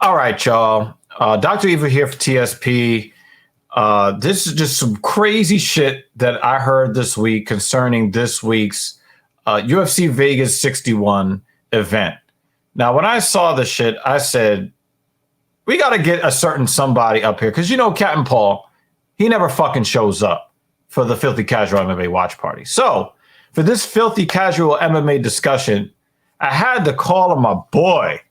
All right, y'all. Dr. Eva here for TSP. This is just some crazy shit that I heard this week concerning this week's UFC Vegas 61 event. Now, when I saw this shit, I said, we got to get a certain somebody up here. Because, you know, Captain Paul, he never fucking shows up for the Filthy Casual MMA watch party. So, for this Filthy Casual MMA discussion, I had to call on my boy,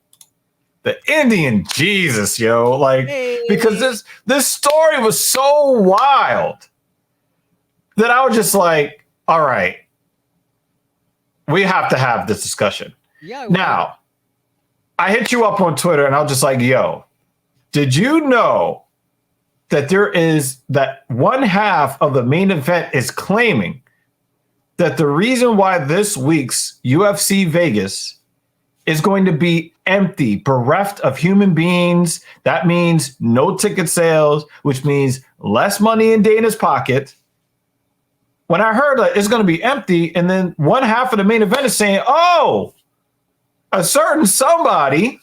the Indian Jesus, yo. Like, because this story was so wild that I was just like, all right, we have to have this discussion. Yeah. Now, I hit you up on Twitter and I was just like, yo, did you know that that one half of the main event is claiming that the reason why this week's UFC Vegas is going to be empty, bereft of human beings, that means no ticket sales, which means less money in Dana's pocket. When I heard that it's going to be empty, and then one half of the main event is saying, oh, a certain somebody.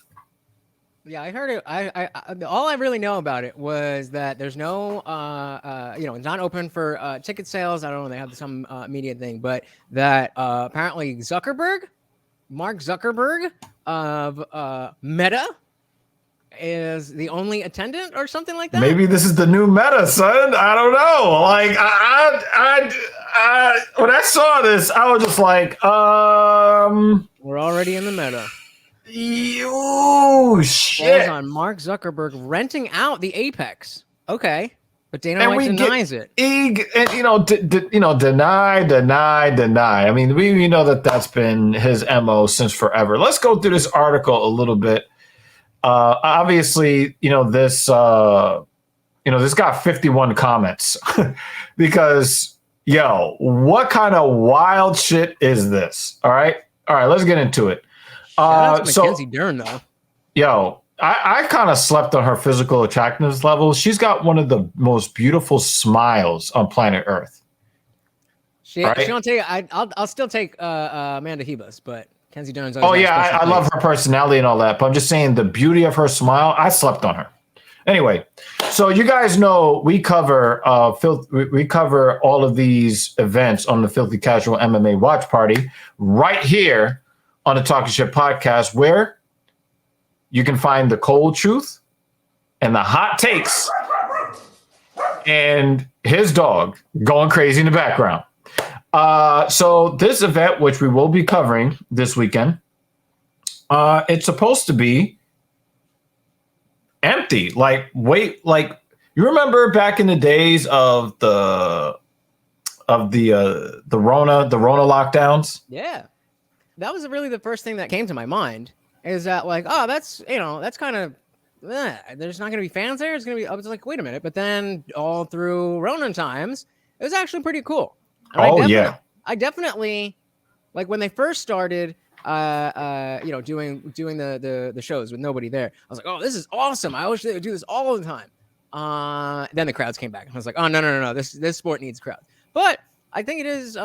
Yeah, I heard it. I all I really know about it was that there's no, it's not open for ticket sales. I don't know. They have some media thing, but that apparently Mark Zuckerberg of Meta is the only attendant or something like that. Maybe this is the new Meta, son. I don't know. Like I when I saw this, I was just like, we're already in the Meta. You shit. On Mark Zuckerberg renting out the Apex. Okay. But Dana White denies it. Deny. I mean, we know that that's been his MO since forever. Let's go through this article a little bit. Obviously, this got 51 comments because, yo, what kind of wild shit is this? All right, let's get into it. Shout out to Mackenzie Dern, though. Yo, I kind of slept on her physical attractiveness level. She's got one of the most beautiful smiles on planet Earth. She don't take. I'll still take Amanda Hebus, but Mackenzie Dern's. Oh yeah, I love her personality and all that. But I'm just saying the beauty of her smile. I slept on her. Anyway, so you guys know we cover we cover all of these events on the Filthy Casual MMA Watch Party right here on the Talking Shit podcast, where you can find the cold truth and the hot takes and his dog going crazy in the background. So this event, which we will be covering this weekend, it's supposed to be empty. Like you remember back in the days of the Rona lockdowns? Yeah. That was really the first thing that came to my mind. Is that like, oh, that's kind of, there's not going to be fans there. It's going to be, I was like, wait a minute. But then all through Ronin times, it was actually pretty cool. And I definitely, like when they first started, doing the shows with nobody there, I was like, oh, this is awesome. I wish they would do this all the time. Then the crowds came back. I was like, oh, no. This sport needs crowds. But I think it is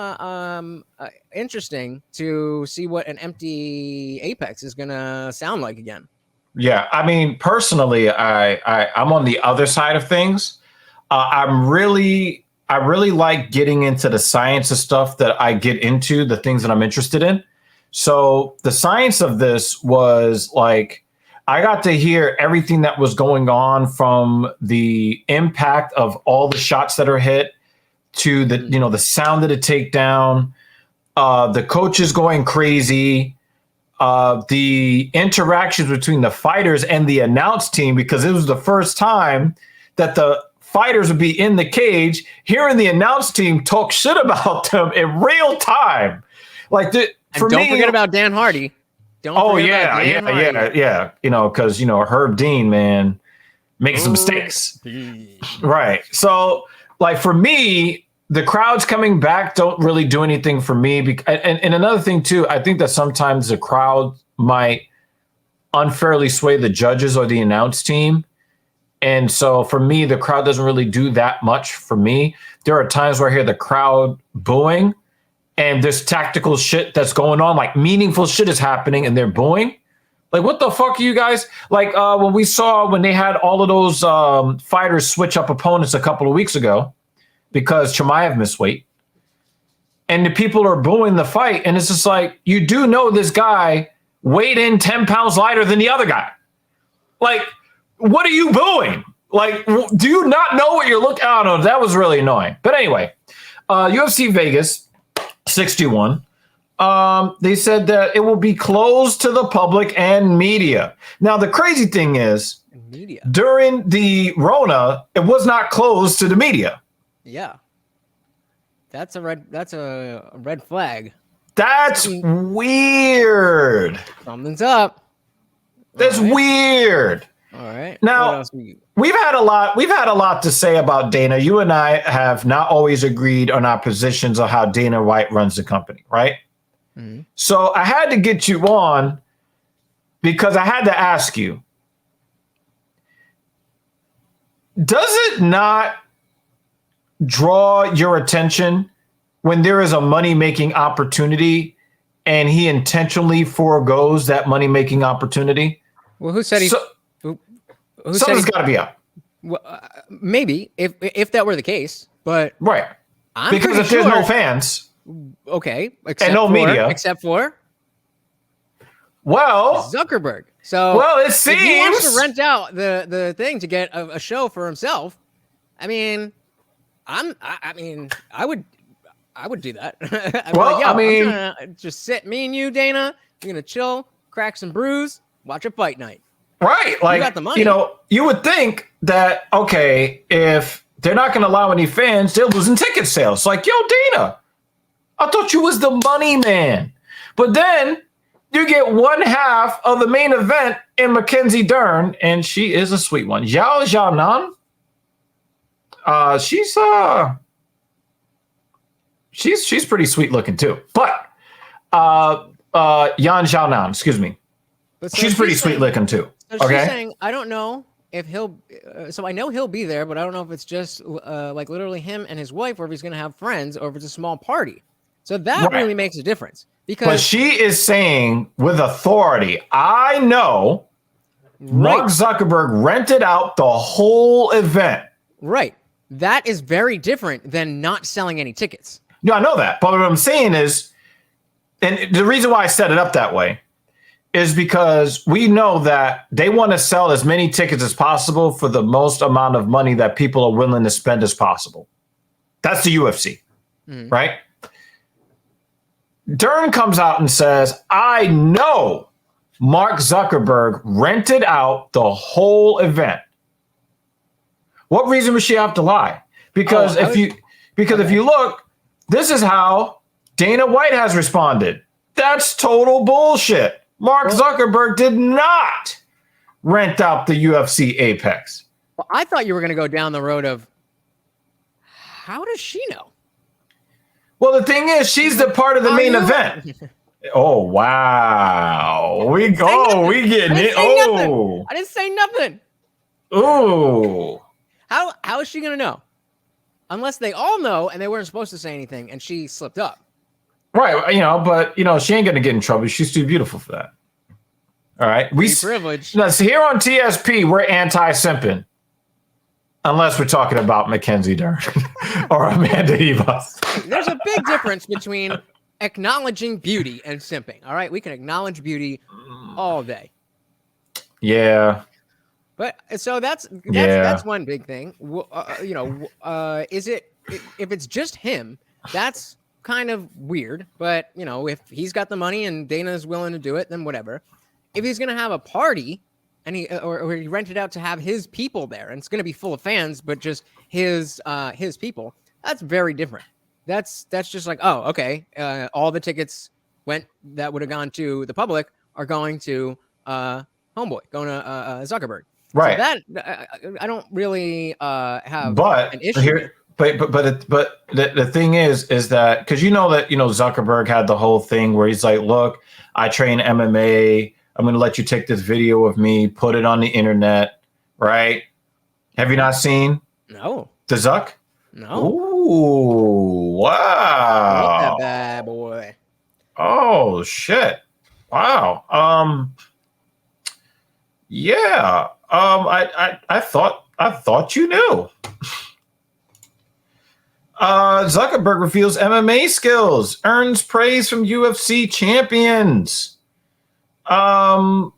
interesting to see what an empty Apex is going to sound like again. Yeah, I mean, personally, I'm on the other side of things. I really like getting into the science of stuff that I get into, the things that I'm interested in. So the science of this was like, I got to hear everything that was going on from the impact of all the shots that are hit to the sound of the takedown, the coaches going crazy, the interactions between the fighters and the announce team, because it was the first time that the fighters would be in the cage, hearing the announce team talk shit about them in real time. Like, don't forget about Dan Hardy. Yeah. Because Herb Dean, man, makes some mistakes. Right. So, like, for me, the crowds coming back don't really do anything for me. And another thing, too, I think that sometimes the crowd might unfairly sway the judges or the announce team. And so for me, the crowd doesn't really do that much for me. There are times where I hear the crowd booing and there's tactical shit that's going on, like meaningful shit is happening and they're booing. Like, what the fuck are you guys like? When they had all of those fighters switch up opponents a couple of weeks ago because Chimaev missed weight, and the people are booing the fight, and it's just like, you do know this guy weighed in 10 pounds lighter than the other guy. Like, what are you booing? Like, do you not know what you're looking at? I don't know. That was really annoying. But anyway, UFC Vegas 61. They said that it will be closed to the public and media. Now, the crazy thing is, during the Rona, it was not closed to the media. Yeah. That's a red flag. That's weird. Something's up. That's weird. All right. Now, we've had a lot to say about Dana. You and I have not always agreed on our positions on how Dana White runs the company, right? Mm-hmm. So I had to get you on because I had to ask you, does it not draw your attention when there is a money-making opportunity and he intentionally forgoes that money-making opportunity? Well, who said he? Something's got to be up. Well, maybe if that were the case, but right, because if there's no fans, okay, and no media, except for Zuckerberg. So it seems if he wants to rent out the thing to get a show for himself. I mean, I would do that. I'm gonna just sit, me and you, Dana. We're gonna chill, crack some brews, watch a fight night. Right, like, you got the money. You would think that, okay, if they're not going to allow any fans, they're losing ticket sales. Like, yo, Dana, I thought you was the money man. But then you get one half of the main event in Mackenzie Dern, and she is a sweet one. Yao Xiaonan. She's pretty sweet looking too. But Yan Xiaonan, excuse me. She's pretty sweet looking too. So she's saying, I don't know if he'll. So I know he'll be there, but I don't know if it's just like literally him and his wife, or if he's going to have friends, or if it's a small party. So that really makes a difference. But she is saying with authority, I know Mark Zuckerberg rented out the whole event. Right. That is very different than not selling any tickets. No, I know that. But what I'm saying is, and the reason why I set it up that way is because we know that they want to sell as many tickets as possible for the most amount of money that people are willing to spend as possible. That's the UFC, right? Dern comes out and says, I know Mark Zuckerberg rented out the whole event. What reason would she have to lie? Because if you look, this is how Dana White has responded. That's total bullshit. Mark Zuckerberg did not rent out the UFC Apex. Well, I thought you were going to go down the road of, how does she know? Well, the thing is, she's the part of the main event. Oh, wow. We getting it. Oh. I didn't say nothing. Oh. How is she going to know? Unless they all know and they weren't supposed to say anything and she slipped up. Right, but she ain't gonna get in trouble. She's too beautiful for that. All right, privilege. Now, so here on TSP, we're anti-simping, unless we're talking about Mackenzie Dern or Amanda Ribas. There's a big difference between acknowledging beauty and simping. All right, we can acknowledge beauty all day. Yeah. But so that's one big thing. Is it if it's just him? That's kind of weird, but if he's got the money and Dana's willing to do it, then whatever. If he's gonna have a party and he rented out to have his people there, and it's gonna be full of fans, but just his people, that's very different. That's just like, oh, okay, all the tickets that would have gone to the public are going to Homeboy, going to Zuckerberg. Right. So that I don't really have an issue. Here, but the thing is that because that Zuckerberg had the whole thing where he's like, look, I train MMA. I'm going to let you take this video of me, put it on the internet, right? Have you not seen? No. The Zuck? No. Ooh, wow. Look at that bad boy. Oh shit! Wow. Yeah. I thought you knew. Zuckerberg reveals MMA skills, earns praise from UFC champions. Yeah.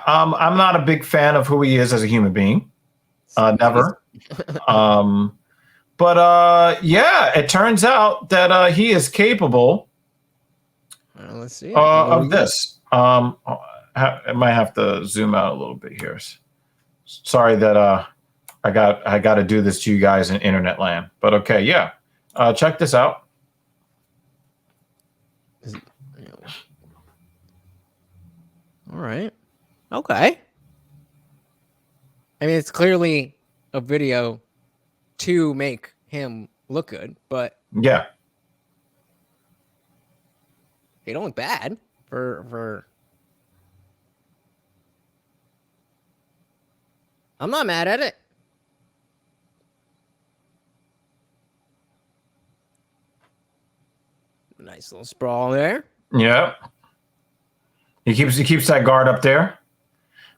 I'm not a big fan of who he is as a human being. Never. But yeah, it turns out that he is capable. Let's see of this. I might have to zoom out a little bit here. Sorry that I got to do this to you guys in internet land. But okay, yeah. Check this out. All right. Okay. I mean, it's clearly a video to make him look good, but yeah, he don't look bad for. I'm not mad at it. Nice little sprawl there. Yeah. He keeps that guard up there.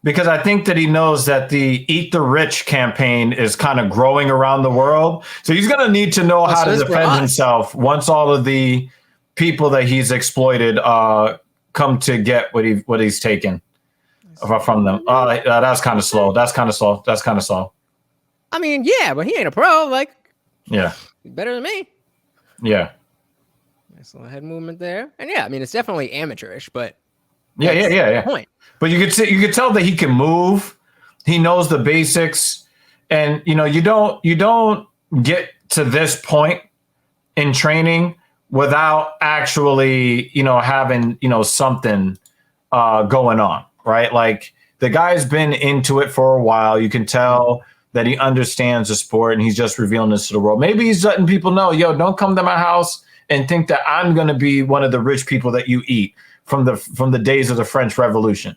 Because I think that he knows that the Eat the Rich campaign is kind of growing around the world. So he's going to need to know how to defend himself once all of the people that he's exploited come to get what he's taken from them. That's kind of slow. That's kind of slow. I mean, yeah, but he ain't a pro. Like, yeah, better than me. Yeah. Nice little head movement there. And yeah, I mean, it's definitely amateurish, but yeah. Point. But you could tell that he can move. He knows the basics, and you don't get to this point in training without actually having something going on, right? Like the guy's been into it for a while. You can tell that he understands the sport, and he's just revealing this to the world. Maybe he's letting people know, don't come to my house and think that I'm going to be one of the rich people that you eat from the days of the French Revolution.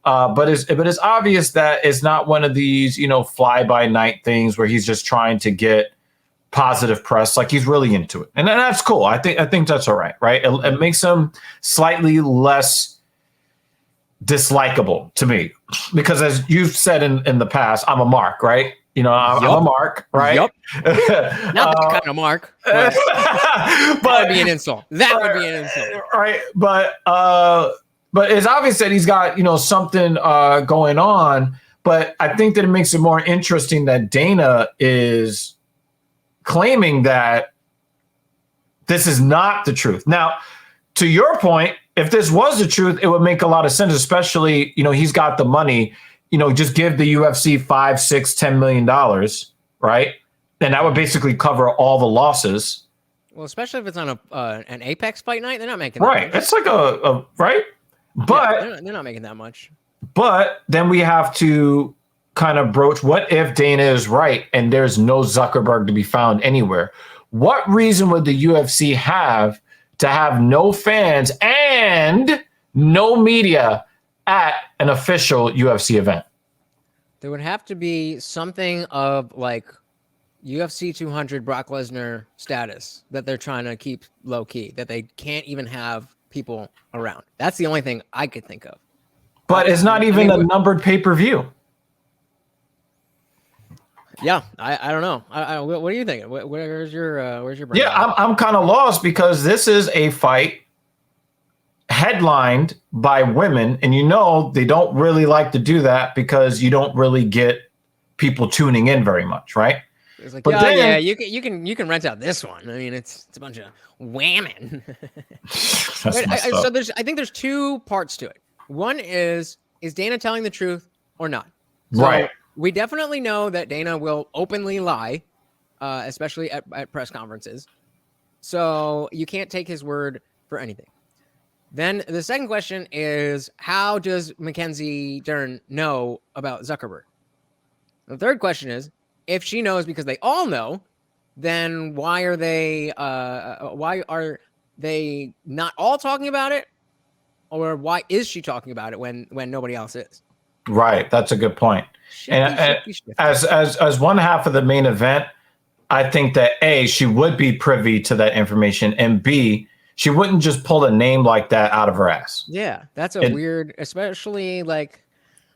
But it's obvious that it's not one of these, fly by night things where he's just trying to get positive press. Like he's really into it, and that's cool. I think that's all right, right? It makes him slightly less dislikable to me because, as you've said in the past, I'm a Mark, right? I'm a Mark, right? Yep. Not that kind of Mark. But that would be an insult. That would be an insult, right? But it's obvious that he's got, something going on. But I think that it makes it more interesting that Dana is claiming that this is not the truth. Now, to your point, if this was the truth, it would make a lot of sense, especially, he's got the money, just give the UFC $5, $6, $10 million, right? And that would basically cover all the losses. Well, especially if it's on an Apex fight night, they're not making that right. much. It's like a right. But yeah, they're not making that much. But then we have to kind of broach, what if Dana is right and there's no Zuckerberg to be found anywhere? What reason would the UFC have to have no fans and no media at an official UFC event? There would have to be something of like UFC 200 Brock Lesnar status that they're trying to keep low key, that they can't even have people around. That's the only thing I could think of. But it's not even a numbered pay-per-view. Yeah, I don't know. What are you thinking? Where's your brain? Yeah, I'm kind of lost because this is a fight headlined by women, and they don't really like to do that because you don't really get people tuning in very much, right? It's like, you can rent out this one. I mean, it's a bunch of women. I think there's two parts to it. One is Dana telling the truth or not? So right. We definitely know that Dana will openly lie, especially at press conferences. So you can't take his word for anything. Then the second question is, how does Mackenzie Dern know about Zuckerberg? The third question is, if she knows because they all know, then why are they not all talking about it? Or why is she talking about it when nobody else is? Right. That's a good point. Shifty. As one half of the main event, I think that A, she would be privy to that information, and B, she wouldn't just pull a name like that out of her ass. Yeah, that's weird, especially like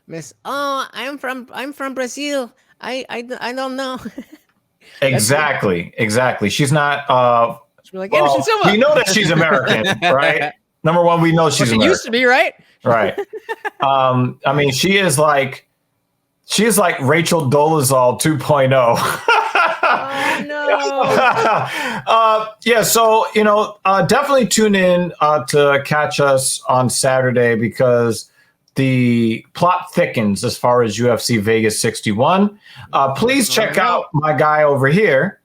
Miss. Oh, I'm from Brazil. I don't know. Exactly. She's not. She's like Anderson Silva. We know that she's American, right? Number one, we know she's she American. used to be, right? Right. I mean, she is like Rachel Dolezal 2.0. Oh no. Yeah, so definitely tune in to catch us on Saturday, because the plot thickens as far as UFC Vegas 61. Please check out my guy over here,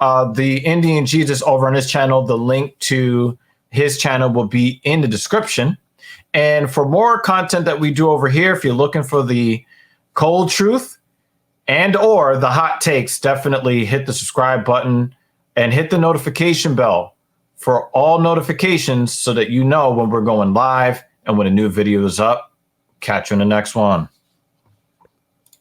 the Indian Jesus, over on his channel. The link to his channel will be in the description. And for more content that we do over here, if you're looking for the cold truth and or the hot takes, definitely hit the subscribe button and hit the notification bell for all notifications so that you know when we're going live and when a new video is up. Catch you in the next one.